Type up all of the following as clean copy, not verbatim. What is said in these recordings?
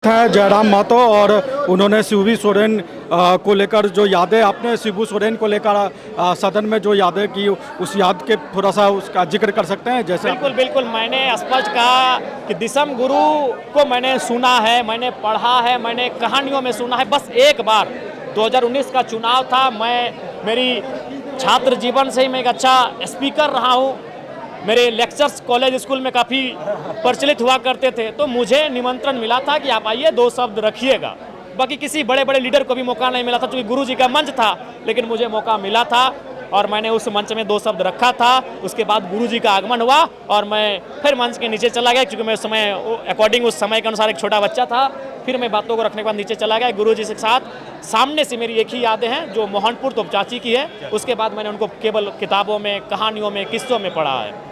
है जयराम महतो और उन्होंने शिबू सोरेन को लेकर जो यादें आपने शिबू सोरेन को लेकर सदन में जो यादें की उस याद के थोड़ा सा उसका जिक्र कर सकते हैं। जैसे बिल्कुल बिल्कुल मैंने स्पष्ट कहा कि दिसम गुरु को मैंने सुना है, मैंने पढ़ा है, मैंने कहानियों में सुना है। बस एक बार 2019 का चुनाव था, मैं मेरी छात्र जीवन से ही मैं एक अच्छा स्पीकर रहा हूँ। मेरे लेक्चर्स कॉलेज स्कूल में काफ़ी प्रचलित हुआ करते थे, तो मुझे निमंत्रण मिला था कि आप आइए, 2 शब्द रखिएगा। बाकी किसी बड़े बड़े लीडर को भी मौका नहीं मिला था, क्योंकि गुरुजी का मंच था, लेकिन मुझे मौका मिला था और मैंने उस मंच में 2 शब्द रखा था। उसके बाद गुरुजी का आगमन हुआ और मैं फिर मंच के नीचे चला गया, क्योंकि मैं उस समय अकॉर्डिंग उस समय के अनुसार एक छोटा बच्चा था। फिर मैं बातों को रखने के बाद नीचे चला गया। गुरुजी के साथ सामने से मेरी एक ही यादें हैं, जो मोहनपुर तो चाची की है। उसके बाद मैंने उनको केवल किताबों में, कहानियों में, किस्सों में पढ़ा है।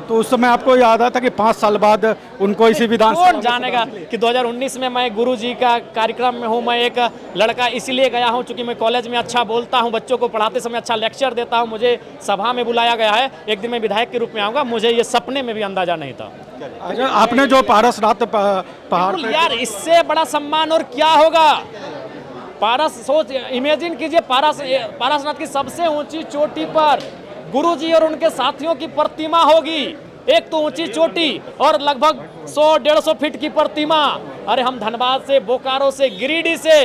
तो उस समय आपको याद आता कि 5 साल बाद उनको इसी विधानसभा कौन जानेगा कि 2019 में मैं गुरुजी का कार्यक्रम में हूँ। मैं एक लड़का इसलिए गया हूँ क्योंकि मैं कॉलेज में अच्छा बोलता हूँ, बच्चों को पढ़ाते समय अच्छा लेक्चर देता हूँ। मुझे सभा में बुलाया गया है, एक दिन मैं विधायक के रूप में आऊँगा। मुझे ये सपने में भी अंदाजा नहीं था। अच्छा, आपने जो पारसनाथ पहाड़ पे यार, इससे बड़ा सम्मान और क्या होगा। पारस सोच इमेजिन कीजिए, पारसनाथ की सबसे ऊंची चोटी पर गुरुजी और उनके साथियों की प्रतिमा होगी। एक तो ऊंची चोटी और लगभग 100-150 फीट की प्रतिमा। अरे हम धनबाद से, बोकारो से, गिरिडीह से,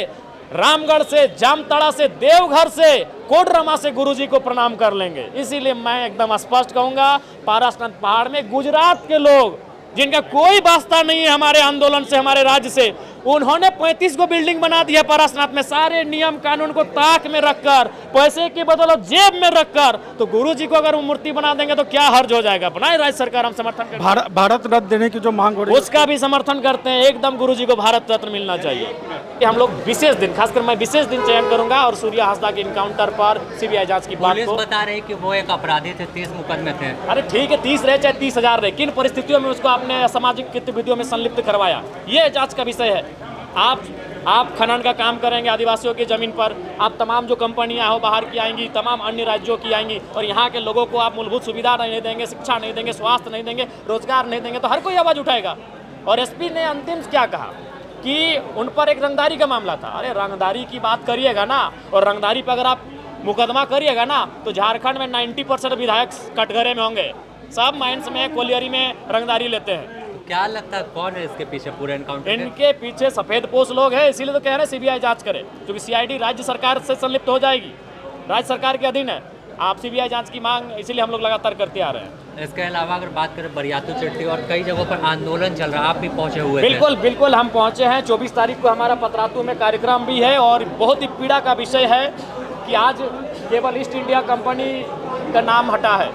रामगढ़ से, जामताड़ा से, देवघर से, कोडरमा से गुरुजी को प्रणाम कर लेंगे। इसीलिए मैं एकदम स्पष्ट कहूंगा, पारसनाथ पहाड़ में गुजरात के लोग जिनका कोई वास्ता नहीं है हमारे आंदोलन से, हमारे राज्य से, उन्होंने 35 को बिल्डिंग बना दिया पारसनाथ में, सारे नियम कानून को ताक में रखकर, पैसे की बदौलत जेब में रखकर। तो गुरुजी को अगर वो मूर्ति बना देंगे तो क्या हर्ज हो जाएगा। बनाए राज्य सरकार, हम समर्थन करते हैं। भारत रत्न देने की जो मांग हो रही है उसका भी समर्थन करते हैं। एकदम गुरुजी को भारत रत्न मिलना चाहिए। कि हम लोग विशेष दिन, खासकर मैं विशेष दिन चयन करूंगा और सूर्या हांसदा के इनकाउंटर पर सीबीआई जांच की बात को बता रहे कि वो एक अपराधी थे, 30 मुकदमे थे। अरे ठीक है, 30 रहे चाहे 30,000 रहे, किन परिस्थितियों में उसको आपने असामाजिक गतिविधियों में संलिप्त करवाया, ये जांच का विषय है। आप खनन का काम करेंगे आदिवासियों की जमीन पर, आप तमाम जो कंपनियां हो बाहर की आएंगी, तमाम अन्य राज्यों की आएंगी, और यहाँ के लोगों को आप मूलभूत सुविधा नहीं देंगे, शिक्षा नहीं देंगे, स्वास्थ्य नहीं देंगे, रोजगार नहीं देंगे, तो हर कोई आवाज उठाएगा। और एसपी ने अंतिम क्या कहा कि उन पर एक रंगदारी का मामला था। अरे रंगदारी की बात करिएगा ना, और रंगदारी पर अगर आप मुकदमा करिएगा ना, तो झारखंड में 90% विधायक कटघरे में होंगे। सब माइंस में, कोलियरी में रंगदारी लेते हैं। क्या लगता है कौन है इसके पीछे पूरे एनकाउंटर? इनके पीछे सफेद पोश लोग हैं, इसीलिए तो कह रहे हैं सीबीआई जांच करे, क्योंकि सीआईडी राज्य सरकार से संलिप्त हो जाएगी, राज्य सरकार के अधीन है। आप सीबीआई जांच की मांग इसीलिए हम लोग लगातार करते आ रहे हैं। इसके अलावा अगर बात करें बरियातू चट्टी और कई जगहों पर आंदोलन चल रहा है, आप भी पहुंचे हुए बिल्कुल बिल्कुल, हम पहुंचे हैं। 24 तारीख को हमारा पतरातू में कार्यक्रम भी है, और बहुत ही पीड़ा का विषय है कि आज केवल ईस्ट इंडिया कंपनी का नाम हटा है।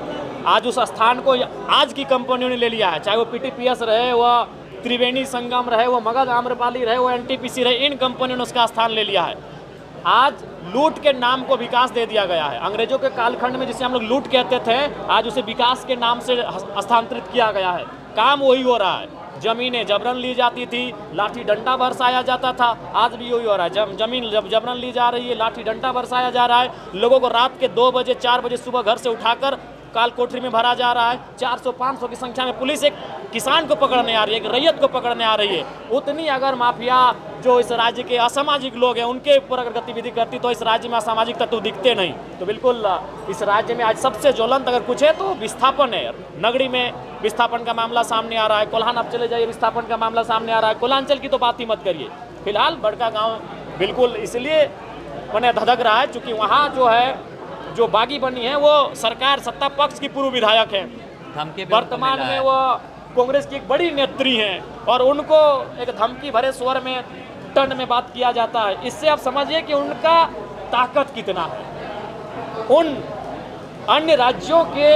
आज उस स्थान को आज की कंपनियों ने ले लिया है, चाहे वो पीटीपीएस रहे, वह त्रिवेणी संगम रहे, वो मगध आम्रपाली रहे, वो एनटीपीसी रहे, इन कंपनियों ने उसका स्थान ले लिया है। आज लूट के नाम को विकास दे दिया गया है। अंग्रेजों के कालखंड में जिसे हम लोग लूट कहते थे, आज उसे विकास के नाम से हस्तांतरित किया गया है। काम वही हो रहा है। जमीनें जबरन ली जाती थी, लाठी डंडा बरसाया जाता था, आज भी वही हो रहा है। जमीन जब जबरन ली जा रही है, लाठी डंडा बरसाया जा रहा है। लोगों को रात के 2 बजे 4 बजे सुबह घर से उठाकर काल कोठरी में भरा जा रहा है। 400-500 की संख्या में पुलिस एक किसान को पकड़ने आ रही है, एक रैयत को पकड़ने आ रही है। उतनी अगर माफिया जो इस राज्य के असामाजिक लोग हैं उनके ऊपर अगर गतिविधि करती तो इस राज्य में असामाजिक तत्व दिखते नहीं। तो बिल्कुल इस राज्य में आज सबसे ज्वलंत अगर कुछ है तो विस्थापन है। नगरी में विस्थापन का मामला सामने आ रहा है, कोल्हान आप चले जाइए, विस्थापन का मामला सामने आ रहा है। कोल्हांचल की तो बात ही मत करिए। फिलहाल बड़का गाँव बिल्कुल इसलिए मैंने धधक रहा है क्योंकि वहाँ जो है, जो बागी बनी है, वो सरकार सत्ता पक्ष की पूर्व विधायक है। वर्तमान में वो कांग्रेस की एक बड़ी नेत्री हैं, और उनको एक धमकी भरे स्वर में, टन में बात किया जाता है। इससे आप समझिए कि उनका ताकत कितना है। उन अन्य राज्यों के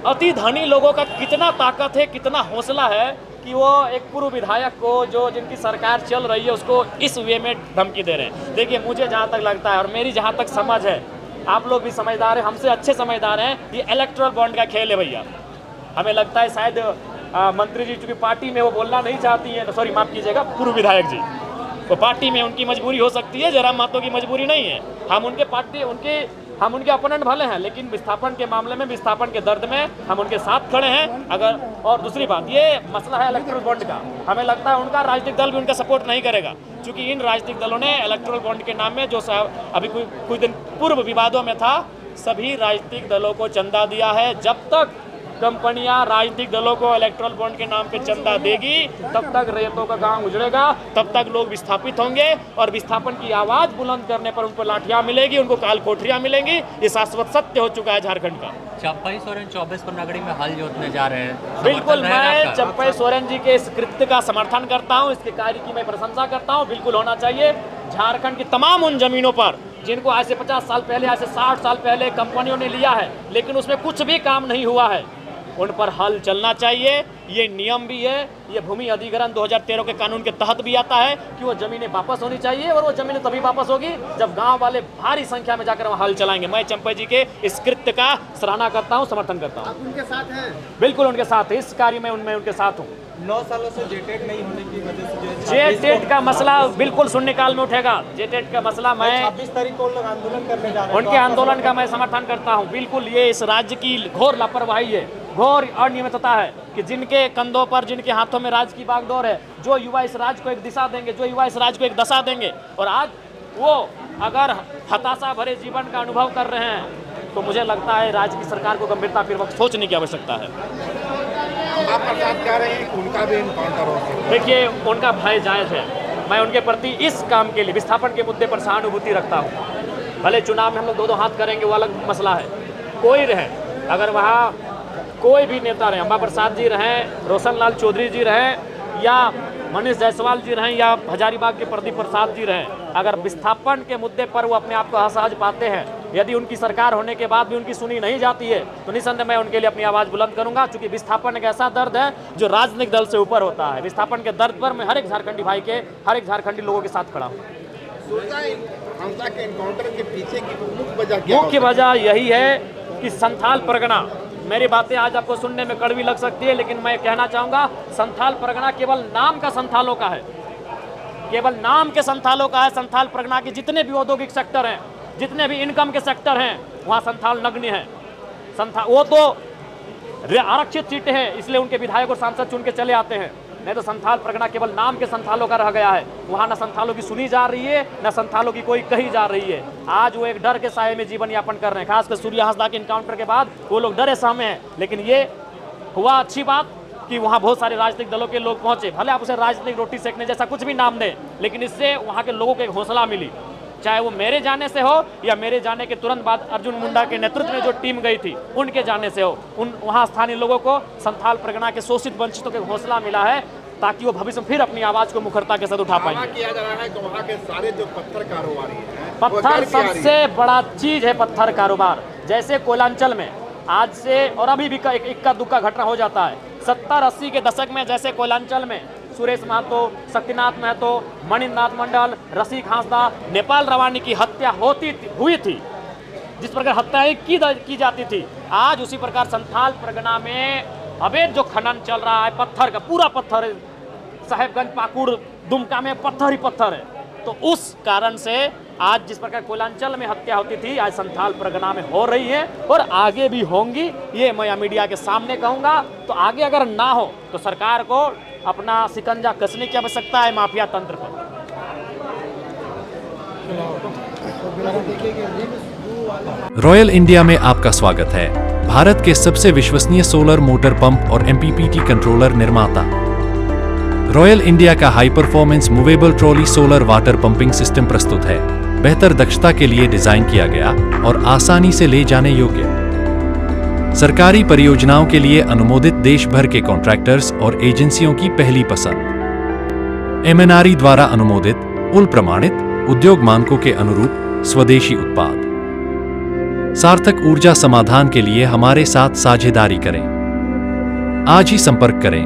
अति धनी लोगों का कितना ताकत है, कितना हौसला है कि वो एक पूर्व विधायक को, जो जिनकी सरकार चल रही है, उसको इस वे में धमकी दे रहे हैं। देखिए, मुझे जहाँ तक लगता है और मेरी जहाँ तक समझ है, आप लोग भी समझदार हैं, हमसे अच्छे समझदार हैं, ये इलेक्टोरल बॉन्ड का खेल है भैया। हमें लगता है शायद मंत्री जी चूँकि पार्टी में वो बोलना नहीं चाहती हैं, तो सॉरी माफ़ कीजिएगा, पूर्व विधायक जी, वो पार्टी में उनकी मजबूरी हो सकती है, जयराम महतो की मजबूरी नहीं है। हम उनके पार्टी, उनके हम उनके अपोनेंट भले हैं, लेकिन विस्थापन के मामले में, विस्थापन के दर्द में हम उनके साथ खड़े हैं। अगर और दूसरी बात, ये मसला है इलेक्टोरल बॉन्ड का, हमें लगता है उनका राजनीतिक दल भी उनका सपोर्ट नहीं करेगा, क्योंकि इन राजनीतिक दलों ने इलेक्टोरल बॉन्ड के नाम में जो अभी कुछ दिन पूर्व विवादों में था, सभी राजनीतिक दलों को चंदा दिया है। जब तक कंपनियां राजनीतिक दलों को इलेक्टोरल बॉन्ड के नाम पे चंदा देगी, तब तक रैयतों का गांव उजड़ेगा, तब तक लोग विस्थापित होंगे और विस्थापन की आवाज़ बुलंद करने पर उनको लाठियां मिलेगी, उनको काल कोठरियां मिलेंगी। ये शाश्वत सत्य हो चुका है झारखंड का। चंपई सोरेन 24 नगरी में हल जोतने जा रहे हैं। बिल्कुल, मैं चंपई सोरेन जी के इस कृत्य का समर्थन करता हूं, इसके कार्य की मैं प्रशंसा करता हूं। बिल्कुल होना चाहिए। झारखंड की तमाम उन जमीनों पर जिनको आज से 50 साल पहले, आज से 60 साल पहले कंपनियों ने लिया है, लेकिन उसमें कुछ भी काम नहीं हुआ है, उन पर हल चलना चाहिए। ये नियम भी है, ये भूमि अधिग्रहण 2013 के कानून के तहत भी आता है कि वो ज़मीनें वापस होनी चाहिए, और वो ज़मीनें तभी वापस होगी जब गांव वाले भारी संख्या में जाकर वहाँ हल चलाएंगे। मैं चंपई जी के इस कृत्य का सराहना करता हूँ, समर्थन करता हूँ। आप उनके साथ हैं? बिल्कुल उनके साथ, इस कार्य में उनमें उनके साथ हूँ। 9 सालों से जेटेट नहीं होने की वजह से जेटेट का मसला बिल्कुल शून्यकाल में उठेगा। जेटेट का मसला मैं 26 तारीख को लोग आंदोलन करने जा रहे हैं, उनके आंदोलन का मैं समर्थन करता हूं। बिल्कुल, ये इस राज्य की घोर लापरवाही है, घोर अनियमितता है कि जिनके कंधों पर, जिनके हाथों में राज्य की बागडोर है, जो युवा इस राज्य को एक दिशा देंगे, जो युवा इस राज्य को एक दशा देंगे, और आज वो अगर हताशा भरे जीवन का अनुभव कर रहे हैं, तो मुझे लगता है राज्य की सरकार को गंभीरतापूर्वक सोचने की आवश्यकता है। आप प्रसाद कह रहे हैं कि उनका भी इनकाउंटर हो सकता है। देखिए, उनका भय जायज़ है। मैं उनके प्रति इस काम के लिए, विस्थापन के मुद्दे पर सहानुभूति रखता हूँ। भले चुनाव में हम लोग दो हाथ करेंगे, वो अलग मसला है। कोई रहे, अगर वहाँ कोई भी नेता रहे, अम्बा प्रसाद जी रहें, रोशन लाल चौधरी जी रहें, या मनीष जायसवाल जी रहें, या हजारीबाग के प्रदीप प्रसाद जी रहें, अगर विस्थापन के मुद्दे पर वो अपने आप को असहज पाते हैं, यदि उनकी सरकार होने के बाद भी उनकी सुनी नहीं जाती है, तो निसंदेह मैं उनके लिए अपनी आवाज़ बुलंद करूंगा, क्योंकि विस्थापन एक ऐसा दर्द है जो राजनीतिक दल से ऊपर होता है। विस्थापन के दर्द पर मैं हर एक झारखंडी भाई के, हर एक झारखंडी लोगों के साथ खड़ा हूँ। हमजा के एनकाउंटर के पीछे की मुख्य वजह क्या? मुख्य वजह यही है कि संथाल परगना, मेरी बातें आज आपको सुनने में कड़वी लग सकती है, लेकिन मैं कहना चाहूँगा, संथाल परगना केवल नाम का संथालों का है, केवल नाम के संथालों का है। संथाल परगना के जितने भी औद्योगिक सेक्टर हैं, जितने भी इनकम के सेक्टर हैं, वहाँ संथाल नग्न हैं। वो तो आरक्षित सीटें हैं, इसलिए उनके विधायक और सांसद चुन के चले आते हैं, नहीं तो संथाल परगना केवल नाम के संथालों का रह गया है। वहाँ न संथालों की सुनी जा रही है, न संथालों की कोई कही जा रही है। आज वो एक डर के साये में जीवन यापन कर रहे हैं, खासकर सूर्या हांसदा के इनकाउंटर के बाद वो लोग डरे सहमे हैं। लेकिन ये हुआ अच्छी बात कि वहाँ बहुत सारे राजनीतिक दलों के लोग पहुँचे, भले आप उसे राजनीतिक रोटी सेकने जैसा कुछ भी नाम दें, लेकिन इससे वहाँ के लोगों को एक हौसला मिली। चाहे वो मेरे जाने से हो या मेरे जाने के तुरंत बाद अर्जुन मुंडा के नेतृत्व में जो टीम गई थी उनके जाने से हो, उन वहाँ स्थानीय लोगों को संथाल परगना के शोषित वंचितों को हौसला मिला है, ताकि वो भविष्य में फिर अपनी आवाज़ को मुखरता के साथ उठा पाएंगे। किया जा रहा है कि वहाँ के सारे जो पत्थर कारोबारी हैं, पत्थर सबसे बड़ा चीज़ है, पत्थर कारोबार। जैसे कोयलांचल में आज से और अभी भी इक्का दुक्का घटना हो जाता है। 70-80 के दशक में जैसे कोयलांचल में सुरेश महतो, शक्तिनाथ महतो, मणिनाथ मंडल, रसिक हांसदा, नेपाल रवानी की हत्या हुई थी, जिस प्रकार हत्याएं की जाती थी, आज उसी प्रकार संथाल परगना में अवैध जो खनन चल रहा है, पत्थर का पूरा पत्थर है, साहेबगंज, पाकुड़, दुमका में पत्थर ही पत्थर है। तो उस कारण से आज जिस प्रकार कोयलांचल में हत्या होती थी, आज संथाल परगना में हो रही है और आगे भी होंगी। ये मैं मीडिया के सामने कहूँगा। तो आगे अगर ना हो तो सरकार को अपना शिकंजा कसने की आवश्यकता है माफिया तंत्र पर। रॉयल इंडिया में आपका स्वागत है। भारत के सबसे विश्वसनीय सोलर मोटर पंप और MPPT कंट्रोलर निर्माता। रॉयल इंडिया का high performance movable trolley solar water pumping system प्रस्तुत है। बेहतर दक्षता के लिए डिजाइन किया गया और आसानी से ले जाने योग्य। सरकारी परियोजनाओं के लिए अनुमोदित देश भर के कॉन्ट्रैक्टर्स और एजेंसियों की पहली पसंद। MNRE द्वारा अनुमोदित, उल प्रमाणित, उद्योग मानकों के अनुरूप स्वदेशी उत्पाद। सार्थक ऊर्जा समाधान के लिए हमारे साथ साझेदारी करें। आज ही संपर्क करें।